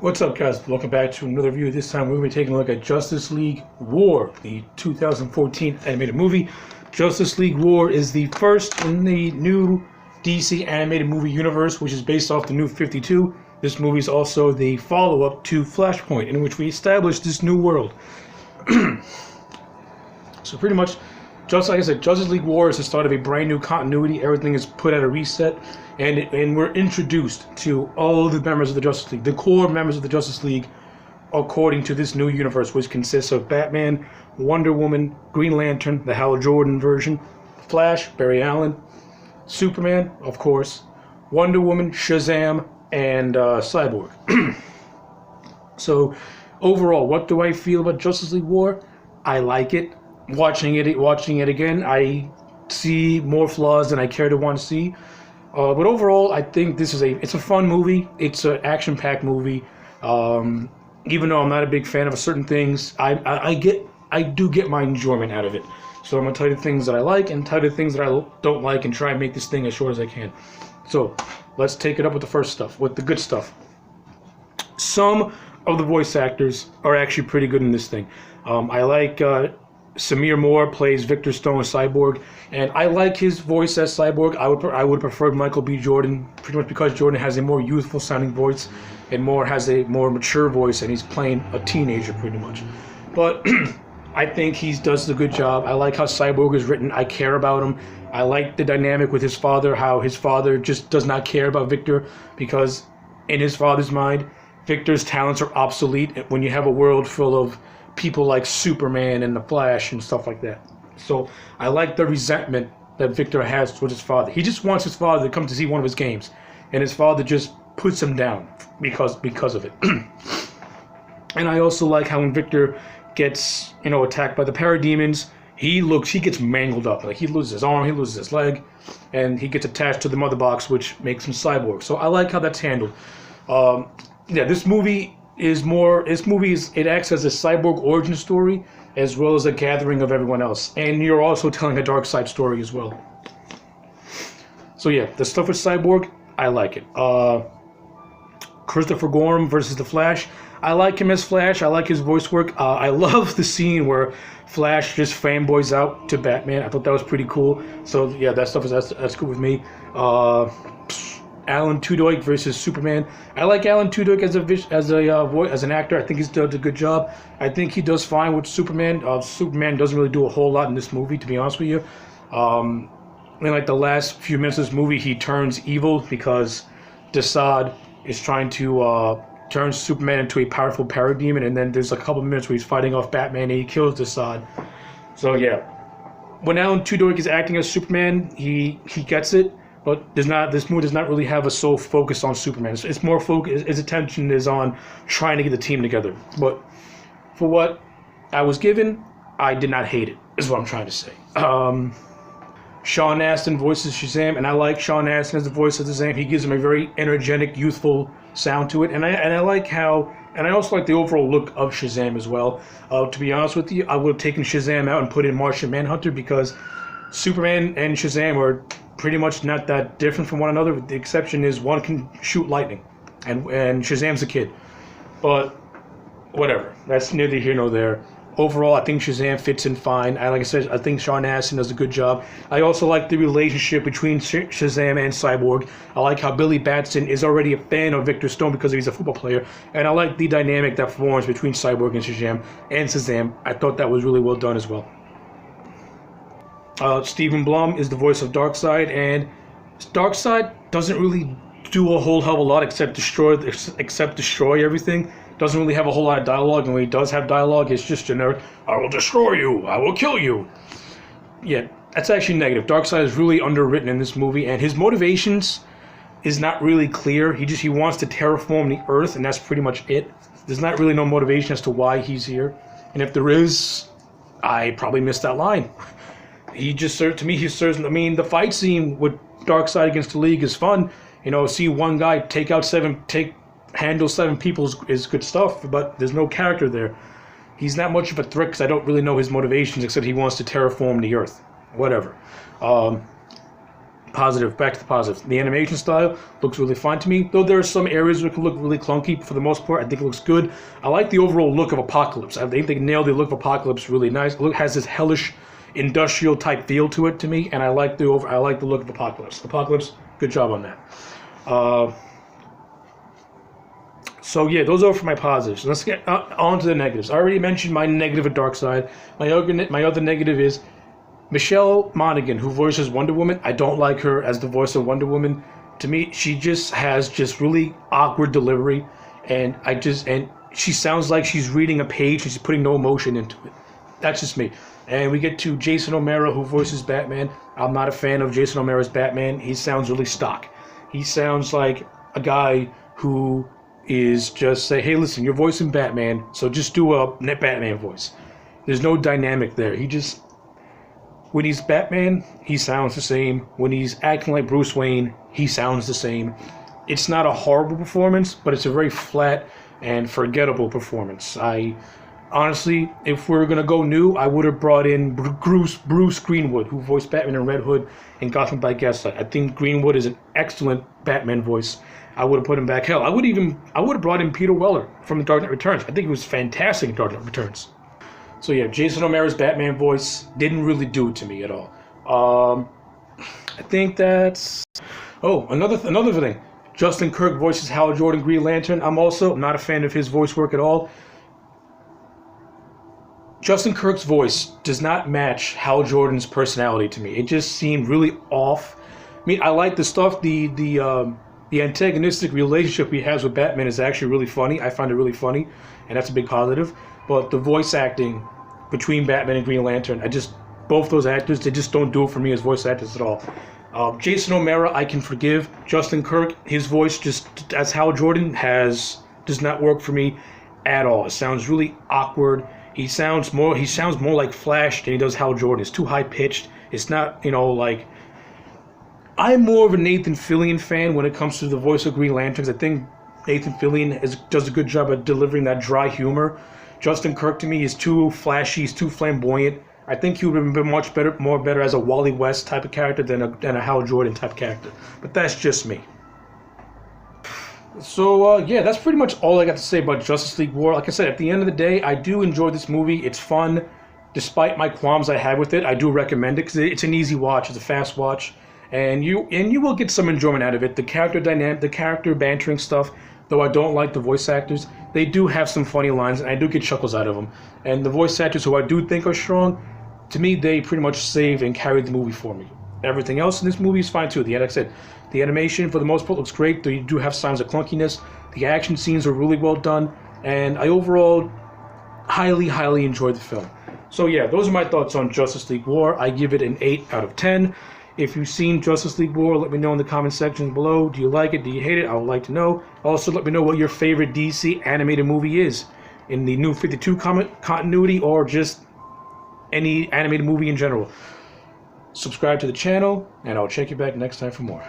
What's up, guys? Welcome back to another review. This time we're going to be taking a look at Justice League War, the 2014 animated movie. Justice League War is the first in the new DC animated movie universe, which is based off the New 52. This movie is also the follow-up to Flashpoint, in which we established this new world. So pretty much, just like I said, Justice League War is the start of a brand new continuity. Everything is put at a reset, and we're introduced to all the members of the Justice League, the core members of the Justice League, according to this new universe, which consists of Batman, Wonder Woman, Green Lantern, the Hal Jordan version, Flash, Barry Allen, Superman, of course, Wonder Woman, Shazam, and Cyborg. So, overall, what do I feel about Justice League War? I like it. Watching it again, I see more flaws than I care to want to see. But overall, I think this is it's a fun movie. It's an action-packed movie. Even though I'm not a big fan of certain things, I do get my enjoyment out of it. So I'm gonna tell you the things that I like and tell you the things that I don't like, and try and make this thing as short as I can. So let's take it up with the first stuff, with the good stuff. Some of the voice actors are actually pretty good in this thing. I like Samir Moore plays Victor Stone as Cyborg, and I like his voice as Cyborg. I would prefer Michael B. Jordan, pretty much because Jordan has a more youthful sounding voice and has a more mature voice, and he's playing a teenager pretty much. But I think he does a good job. I like how Cyborg is written. I care about him. I like the dynamic with his father, how his father just does not care about Victor, because in his father's mind, Victor's talents are obsolete when you have a world full of people like Superman and the Flash and stuff like that. So I like the resentment that Victor has towards his father. He just wants his father to come to see one of his games, and his father just puts him down because of it. And I also like how when Victor gets attacked by the parademons, he gets mangled up. Like, he loses his arm, he loses his leg, and he gets attached to the mother box, which makes him Cyborg. So I like how that's handled. Yeah, this movie it acts as a Cyborg origin story as well as a gathering of everyone else, and you're also telling a dark side story as well. So yeah, the stuff with Cyborg, I like it. Christopher Gorham versus the Flash, I like him as Flash. I like his voice work. I love the scene where Flash just fanboys out to Batman. I thought that was pretty cool. So yeah, that stuff that's cool with me. Alan Tudyk versus Superman. I like Alan Tudyk as an actor. I think he's done a good job. I think he does fine with Superman. Superman doesn't really do a whole lot in this movie, to be honest with you. In like the last few minutes of this movie, he turns evil because Desaad is trying to turn Superman into a powerful parademon, and then there's a couple minutes where he's fighting off Batman and he kills Desaad. So yeah, when Alan Tudyk is acting as Superman, he gets it. But this movie does not really have a sole focus on Superman. It's more focus. His attention is on trying to get the team together. But for what I was given, I did not hate it, is what I'm trying to say. Sean Astin voices Shazam, and I like Sean Astin as the voice of Shazam. He gives him a very energetic, youthful sound to it, and I like how, and I also like the overall look of Shazam as well. To be honest with you, I would have taken Shazam out and put in Martian Manhunter, because Superman and Shazam are pretty much not that different from one another. The exception is one can shoot lightning, and Shazam's a kid. But whatever, that's neither here nor there. Overall, I think Shazam fits in fine. Like I said, I think Sean Astin does a good job. I also like the relationship between Shazam and Cyborg. I like how Billy Batson is already a fan of Victor Stone because he's a football player, and I like the dynamic that forms between Cyborg and Shazam. I thought that was really well done as well. Stephen Blum is the voice of Darkseid, and Darkseid doesn't really do a whole hell of a lot except destroy everything. Doesn't really have a whole lot of dialogue, and when he does have dialogue, it's just generic. I will destroy you. I will kill you. Yeah, that's actually negative. Darkseid is really underwritten in this movie, and his motivations is not really clear. He wants to terraform the Earth, and that's pretty much it. There's not really no motivation as to why he's here, and if there is, I probably missed that line. To me, the fight scene with Darkseid against the League is fun. See one guy handle seven people is good stuff, but there's no character there. He's not much of a threat because I don't really know his motivations, except he wants to terraform the Earth. Whatever. Positive, back to the positive. The animation style looks really fine to me, though there are some areas where it can look really clunky. But for the most part, I think it looks good. I like the overall look of Apocalypse. I think they nailed the look of Apocalypse really nice. It has this hellish, industrial type feel to it to me, and I like the look of Apocalypse. Apocalypse, good job on that. So yeah, those are for my positives. Let's get on to the negatives. I already mentioned my negative at Darkseid. My other negative is Michelle Monaghan, who voices Wonder Woman. I don't like her as the voice of Wonder Woman. To me, she just has really awkward delivery, and she sounds like she's reading a page and she's putting no emotion into it. That's just me. And we get to Jason O'Mara, who voices Batman. I'm not a fan of Jason O'Mara's Batman. He sounds really stock. He sounds like a guy who is just say, hey, listen, you're voicing Batman, so just do a Batman voice. There's no dynamic there. When he's Batman, he sounds the same. When he's acting like Bruce Wayne, he sounds the same. It's not a horrible performance, but it's a very flat and forgettable performance. Honestly, if we're going to go new, I would have brought in Bruce Greenwood, who voiced Batman in Red Hood and Gotham by Gaslight. I think Greenwood is an excellent Batman voice. I would have put him back. Hell, I would have brought in Peter Weller from The Dark Knight Returns. I think he was fantastic in Dark Knight Returns. So yeah, Jason O'Mara's Batman voice didn't really do it to me at all. I think that's... Oh, another thing. Justin Kirk voices Hal Jordan Green Lantern. I'm also not a fan of his voice work at all. Justin Kirk's voice does not match Hal Jordan's personality to me. It just seemed really off. I mean, I like the stuff. The antagonistic relationship he has with Batman is actually really funny. I find it really funny, and that's a big positive. But the voice acting between Batman and Green Lantern, both those actors, they just don't do it for me as voice actors at all. Jason O'Mara, I can forgive. Justin Kirk, his voice just as Hal Jordan does not work for me at all. It sounds really awkward. He sounds more like Flash than he does Hal Jordan. It's too high pitched. It's not, like... I'm more of a Nathan Fillion fan when it comes to the voice of Green Lanterns. I think Nathan Fillion does a good job at delivering that dry humor. Justin Kirk, to me, is too flashy, he's too flamboyant. I think he would have been much better as a Wally West type of character than a Hal Jordan type character. But that's just me. So, yeah, that's pretty much all I got to say about Justice League War. Like I said, at the end of the day, I do enjoy this movie. It's fun. Despite my qualms I had with it, I do recommend it because it's an easy watch. It's a fast watch. And you will get some enjoyment out of it. The character dynamic, the character bantering stuff, though I don't like the voice actors, they do have some funny lines, and I do get chuckles out of them. And the voice actors who I do think are strong, to me, they pretty much save and carry the movie for me. Everything else in this movie is fine too. Like I said, the animation for the most part looks great, though you do have signs of clunkiness. The action scenes are really well done, and I overall highly, highly enjoyed the film. So yeah, those are my thoughts on Justice League War. I give it an 8 out of 10. If you've seen Justice League War, let me know in the comment section below. Do you like it? Do you hate it? I would like to know. Also, let me know what your favorite DC animated movie is in the New 52 continuity or just any animated movie in general. Subscribe to the channel, and I'll check you back next time for more.